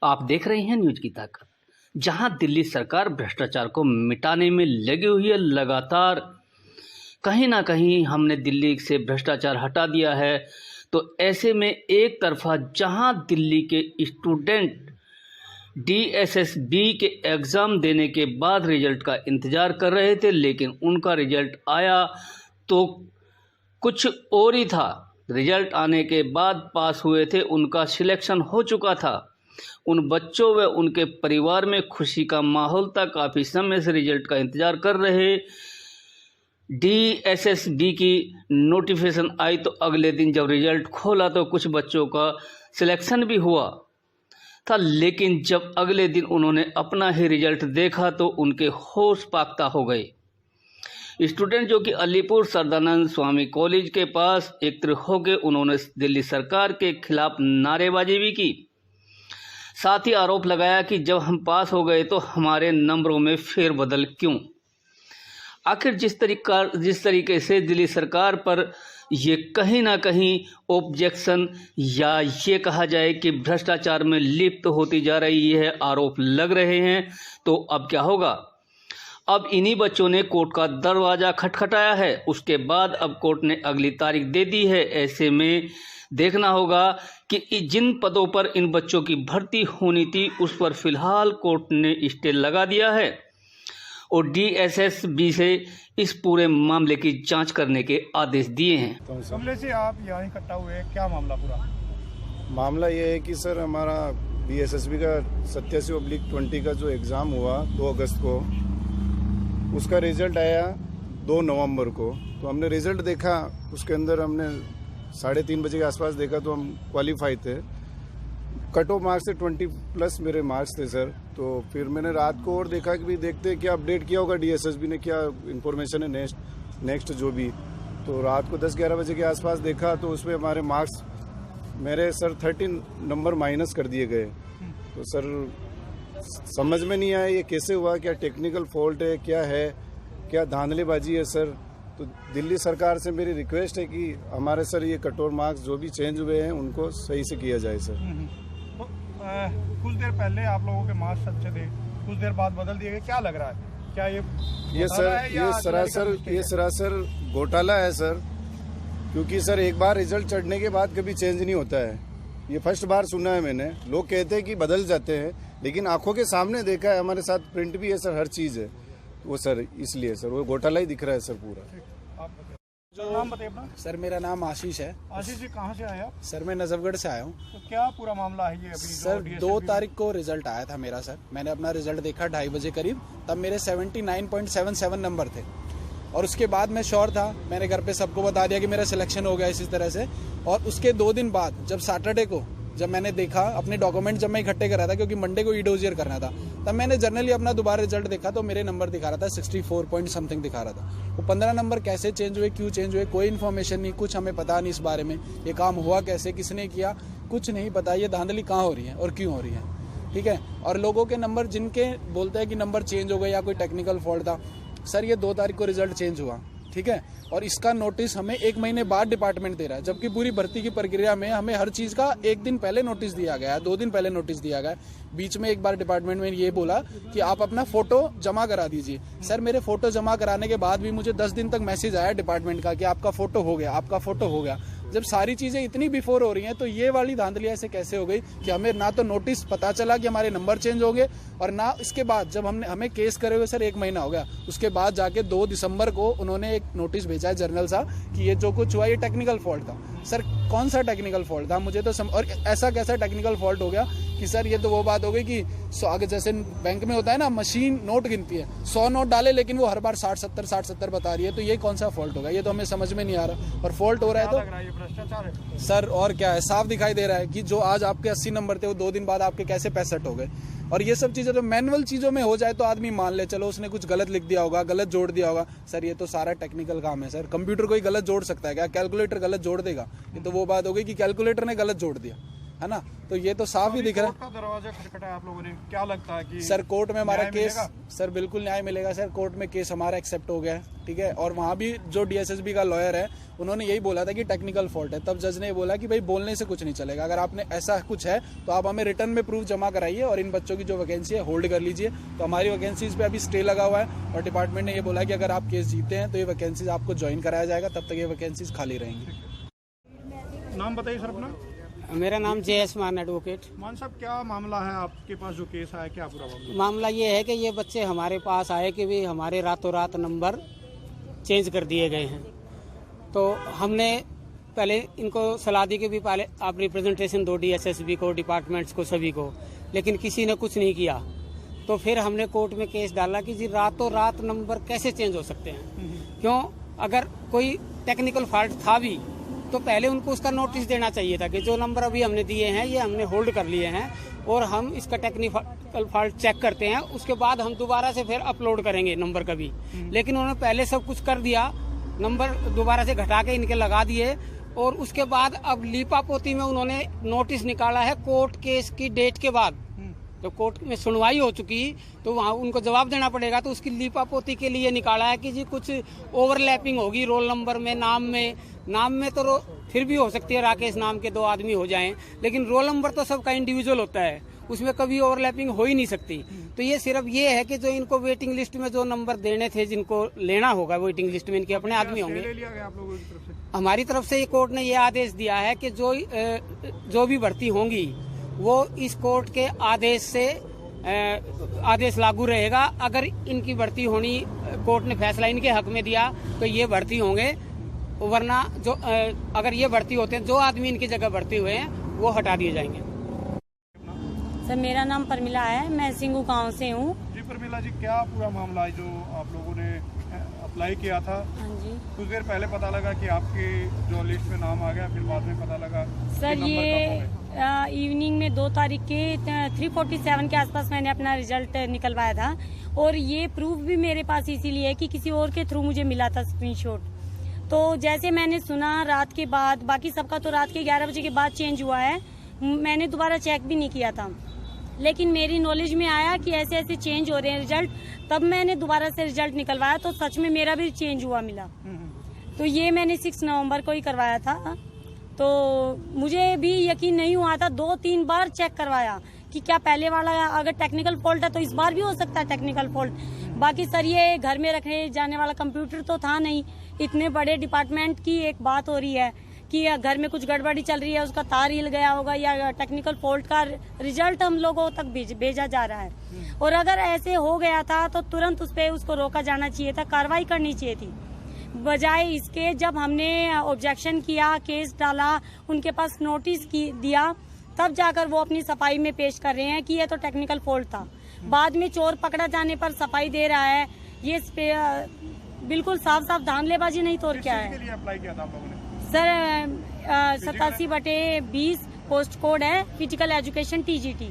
आप देख रहे हैं न्यूज की ताकत, जहां दिल्ली सरकार भ्रष्टाचार को मिटाने में लगी हुई है। लगातार कहीं ना कहीं हमने दिल्ली से भ्रष्टाचार हटा दिया है। तो ऐसे में एक तरफा जहां दिल्ली के स्टूडेंट DSSB के एग्ज़ाम देने के बाद रिजल्ट का इंतज़ार कर रहे थे, लेकिन उनका रिजल्ट आया तो कुछ और ही था। रिजल्ट आने के बाद पास हुए थे, उनका सिलेक्शन हो चुका था। उन बच्चों व उनके परिवार में खुशी का माहौल था। काफ़ी समय से रिजल्ट का इंतज़ार कर रहे। DSSB की नोटिफिकेशन आई तो अगले दिन जब रिजल्ट खोला तो कुछ बच्चों का सिलेक्शन भी हुआ था, लेकिन जब अगले दिन उन्होंने अपना ही रिजल्ट देखा तो उनके होश पाक्ता हो गए। स्टूडेंट जो कि अलीपुर सरदानंद स्वामी कॉलेज के पास एकत्र हो गए, उन्होंने दिल्ली सरकार के खिलाफ नारेबाजी भी की। साथ ही आरोप लगाया कि जब हम पास हो गए तो हमारे नंबरों में फेरबदल क्यों। आखिर जिस तरीके से दिल्ली सरकार पर ये कहीं ना कहीं ऑब्जेक्शन या ये कहा जाए कि भ्रष्टाचार में लिप्त होती जा रही है, आरोप लग रहे हैं, तो अब क्या होगा। अब इन्हीं बच्चों ने कोर्ट का दरवाज़ा खटखटाया है। उसके बाद अब कोर्ट ने अगली तारीख दे दी है। ऐसे में देखना होगा कि जिन पदों पर इन बच्चों की भर्ती होनी थी उस पर फिलहाल कोर्ट ने स्टे लगा दिया है और DSSB से इस पूरे मामले की जांच करने के आदेश दिए हैं। कमले से आप यहाँ इकट्ठा हुए, क्या मामला पूरा? मामला ये है कि सर हमारा DSSB का 87/20 का जो एग्ज़ाम हुआ 2 अगस्त को, उसका रिज़ल्ट आया 2 नवंबर को। तो हमने रिज़ल्ट देखा, उसके अंदर हमने 3:30 बजे के आसपास देखा तो हम क्वालिफाई थे। कट ऑफ मार्क्स से 20+ मेरे मार्क्स थे सर। तो फिर मैंने रात को और देखा कि भी देखते क्या अपडेट किया होगा DSSB ने, क्या इन्फॉर्मेशन है नेक्स्ट जो भी। तो रात को 10-11 बजे के आसपास देखा तो उसमें हमारे मार्क्स मेरे सर 13 नंबर माइनस कर दिए गए। तो सर समझ में नहीं आया ये कैसे हुआ, क्या टेक्निकल फॉल्ट है, क्या धांधलीबाजी है सर। तो दिल्ली सरकार से मेरी रिक्वेस्ट है कि हमारे सर ये कटोर मार्क्स जो भी चेंज हुए हैं उनको सही से किया जाए सर। तो कुछ देर पहले आप लोगों के मार्क्स अच्छे थे, कुछ देर बाद बदल दिए गए, क्या लग रहा है? क्या ये सरासर घोटाला है सर, क्योंकि सर एक बार रिजल्ट चढ़ने के बाद कभी चेंज नहीं होता है। ये फर्स्ट बार सुना है मैंने। लोग कहते हैं कि बदल जाते हैं, लेकिन आंखों के सामने देखा है, हमारे साथ प्रिंट भी है सर, हर चीज़ है। वो सर इसलिए सर वो घोटाला ही दिख रहा है सर पूरा। जो नाम बताइए अपना। सर मेरा नाम आशीष है। आशीष जी, कहाँ से आए आप? सर मैं नजफगढ़ से आया हूँ। तो क्या पूरा मामला है ये अभी? सर 2 तारीख को रिजल्ट आया था मेरा सर। मैंने अपना रिजल्ट देखा 2:30 बजे करीब, तब मेरे 79.77 नंबर थे। और उसके बाद मैं श्योर था, मैंने घर पे सबको बता दिया कि मेरा सिलेक्शन हो गया इसी तरह से। और उसके 2 दिन बाद जब सैटरडे को जब मैंने देखा अपने डॉक्यूमेंट जब मैं इकट्ठे कर रहा था, क्योंकि मंडे को ई-डोजियर करना था, तब मैंने जनरली अपना दोबारा रिजल्ट देखा तो मेरे नंबर दिखा रहा था 64 पॉइंट समथिंग दिखा रहा था। वो 15 नंबर कैसे चेंज हुए, क्यों चेंज हुए, कोई इन्फॉर्मेशन नहीं, कुछ हमें पता नहीं इस बारे में। ये काम हुआ कैसे, किसने किया, कुछ नहीं पता। ये धांधली कहाँ हो रही है और क्यों हो रही है, ठीक है। और लोगों के नंबर जिनके बोलते हैं कि नंबर चेंज हो गए या कोई टेक्निकल फॉल्ट था, सर ये 2 तारीख को रिजल्ट चेंज हुआ, ठीक है। और इसका नोटिस हमें 1 महीने बाद डिपार्टमेंट दे रहा है, जबकि पूरी भर्ती की प्रक्रिया में हमें हर चीज़ का 1 दिन पहले नोटिस दिया गया है, 2 दिन पहले नोटिस दिया गया है। बीच में एक बार डिपार्टमेंट में ये बोला कि आप अपना फोटो जमा करा दीजिए। सर मेरे फोटो जमा कराने के बाद भी मुझे 10 दिन तक मैसेज आया डिपार्टमेंट का कि आपका फोटो हो गया, आपका फोटो हो गया। जब सारी चीज़ें इतनी बिफोर हो रही हैं तो ये वाली धांधली ऐसे कैसे हो गई कि हमें ना तो नोटिस पता चला कि हमारे नंबर चेंज होंगे, और ना इसके बाद जब हमें केस करे हुए सर 1 महीना हो गया, उसके बाद जाके 2 दिसंबर को उन्होंने एक नोटिस भेजा है जर्नल सा कि ये जो कुछ हुआ ये टेक्निकल फॉल्ट था। सर कौन सा टेक्निकल फॉल्ट था मुझे तो और ऐसा कैसा टेक्निकल फॉल्ट हो गया कि सर ये तो वो बात हो गई कि आगे जैसे बैंक में होता है ना, मशीन नोट गिनती है, 100 नोट डाले लेकिन वो हर बार 60-70 बता रही है। तो ये कौन सा फॉल्ट होगा, ये तो हमें समझ में नहीं आ रहा। और फॉल्ट हो रहा है तो भ्रष्टाचार है सर, और क्या है, साफ दिखाई दे रहा है कि जो आज आपके 80 नंबर थे वो 2 दिन बाद आपके कैसे 65 हो गए। और ये सब चीज़ें तो मैनुअल चीज़ों में हो जाए तो आदमी मान ले, चलो उसने कुछ गलत लिख दिया होगा, गलत जोड़ दिया होगा। सर ये तो सारा टेक्निकल काम है सर। कंप्यूटर कोई गलत जोड़ सकता है क्या? कैलकुलेटर गलत जोड़ देगा? ये तो वो बात हो गई कि कैलकुलेटर ने गलत जोड़ दिया। है ना। तो ये तो साफ ही दिख रहा है। कोर्ट का दरवाजा खटखटाया आप लोगों ने, क्या लगता है कि सर कोर्ट में हमारा न्याय केस, मिलेगा? सर बिल्कुल न्याय मिलेगा सर। कोर्ट में केस हमारा एक्सेप्ट हो गया है, ठीक है। और वहाँ भी जो डीएसएसबी का लॉयर है उन्होंने यही बोला था कि टेक्निकल फॉल्ट है। तब जज ने बोला कि भाई बोलने से कुछ नहीं चलेगा, अगर आपने ऐसा कुछ है तो आप हमें रिटर्न में प्रूफ जमा कराइए और इन बच्चों की जो वैकेंसी है होल्ड कर लीजिए। तो हमारी वैकेंसीज पे अभी स्टे लगा हुआ है और डिपार्टमेंट ने ये बोला कि अगर आप केस जीते हैं तो ये वैकेंसीज आपको ज्वाइन कराया जाएगा, तब तक ये वैकेंसीज खाली रहेंगी। नाम बताइए सर अपना। मेरा नाम JS मान एडवोकेट। मान साहब, क्या मामला है आपके पास जो केस आया, क्या पूरा मामला? मामला ये है कि ये बच्चे हमारे पास आए कि भी हमारे रातों रात नंबर चेंज कर दिए गए हैं। तो हमने पहले इनको सलाह दी कि भी पहले आप रिप्रेजेंटेशन दो DSSB को, डिपार्टमेंट्स को, सभी को, लेकिन किसी ने कुछ नहीं किया। तो फिर हमने कोर्ट में केस डाला कि जी रातों रात नंबर कैसे चेंज हो सकते हैं। क्यों, अगर कोई टेक्निकल फॉल्ट था भी तो पहले उनको उसका नोटिस देना चाहिए था कि जो नंबर अभी हमने दिए हैं ये हमने होल्ड कर लिए हैं और हम इसका टेक्निकल फॉल्ट चेक करते हैं, उसके बाद हम दोबारा से फिर अपलोड करेंगे नंबर कभी। लेकिन उन्होंने पहले सब कुछ कर दिया, नंबर दोबारा से घटा के इनके लगा दिए और उसके बाद अब लीपापोती में उन्होंने नोटिस निकाला है कोर्ट केस की डेट के बाद। जब कोर्ट में सुनवाई हो चुकी तो वहाँ उनको जवाब देना पड़ेगा, तो उसकी लीपापोती के लिए निकाला है कि जी कुछ ओवरलैपिंग होगी रोल नंबर में, नाम में तो फिर भी हो सकती है राकेश नाम के 2 आदमी हो जाएं, लेकिन रोल नंबर तो सबका इंडिविजुअल होता है, उसमें कभी ओवरलैपिंग हो ही नहीं सकती। तो ये सिर्फ ये है कि जो इनको वेटिंग लिस्ट में जो नंबर देने थे, जिनको लेना होगा वेटिंग लिस्ट में, इनके अपने आदमी होंगे। ले लिया गया आप लोगों की तरफ से? हमारी तरफ से ये कोर्ट ने ये आदेश दिया है कि जो भी भर्ती होंगी वो इस कोर्ट के आदेश से आदेश लागू रहेगा। अगर इनकी भर्ती होनी, कोर्ट ने फैसला इनके हक में दिया तो ये भर्ती होंगे, वरना जो अगर ये भर्ती होते हैं, जो आदमी इनकी जगह भर्ती हुए हैं वो हटा दिए जाएंगे। सर मेरा नाम परमिला है, मैं सिंगू गांव से हूँ। जी परमिला जी, क्या पूरा मामला है जो आप लोगों ने अप्लाई किया था? हाँ जी कुछ देर पहले पता लगा कि आपके जो लिस्ट में नाम आ गया, फिर बाद में पता लगा सर कि नंबर ये कम हो गए। इवनिंग में 2 तारीख के 3:47 के आसपास मैंने अपना रिजल्ट निकलवाया था और ये प्रूफ भी मेरे पास इसीलिए है कि किसी और के थ्रू मुझे मिला था स्क्रीनशॉट। तो जैसे मैंने सुना रात के बाद, बाकी सबका तो रात के 11 बजे के बाद चेंज हुआ है, मैंने दोबारा चेक भी नहीं किया था, लेकिन मेरी नॉलेज में आया कि ऐसे ऐसे चेंज हो रहे हैं रिजल्ट, तब मैंने दोबारा से रिजल्ट निकलवाया तो सच में मेरा भी चेंज हुआ मिला। तो ये मैंने 6 नवंबर को ही करवाया था। तो मुझे भी यकीन नहीं हुआ था, 2-3 बार चेक करवाया कि क्या पहले वाला अगर टेक्निकल फॉल्ट है तो इस बार भी हो सकता है टेक्निकल फॉल्ट। बाकी सर ये घर में रखने जाने वाला कंप्यूटर तो था नहीं, इतने बड़े डिपार्टमेंट की एक बात हो रही है कि घर में कुछ गड़बड़ी चल रही है, उसका तार हिल गया होगा या टेक्निकल फॉल्ट का रिजल्ट हम लोगों तक भेजा जा रहा है। और अगर ऐसे हो गया था तो तुरंत उस पर उसको रोका जाना चाहिए था, कार्रवाई करनी चाहिए थी। बजाय इसके जब हमने ऑब्जेक्शन किया, केस डाला, उनके पास नोटिस दिया, तब जाकर वो अपनी सफाई में पेश कर रहे हैं कि ये तो टेक्निकल फॉल्ट था। बाद में चोर पकड़ा जाने पर सफाई दे रहा है, ये बिल्कुल साफ साफ धांधलेबाजी नहीं तो और क्या है। किस चीज़ के लिए अप्लाई किया था आप लोगों ने? सर 87/20 पोस्ट कोड है, फिजिकल एजुकेशन TGT।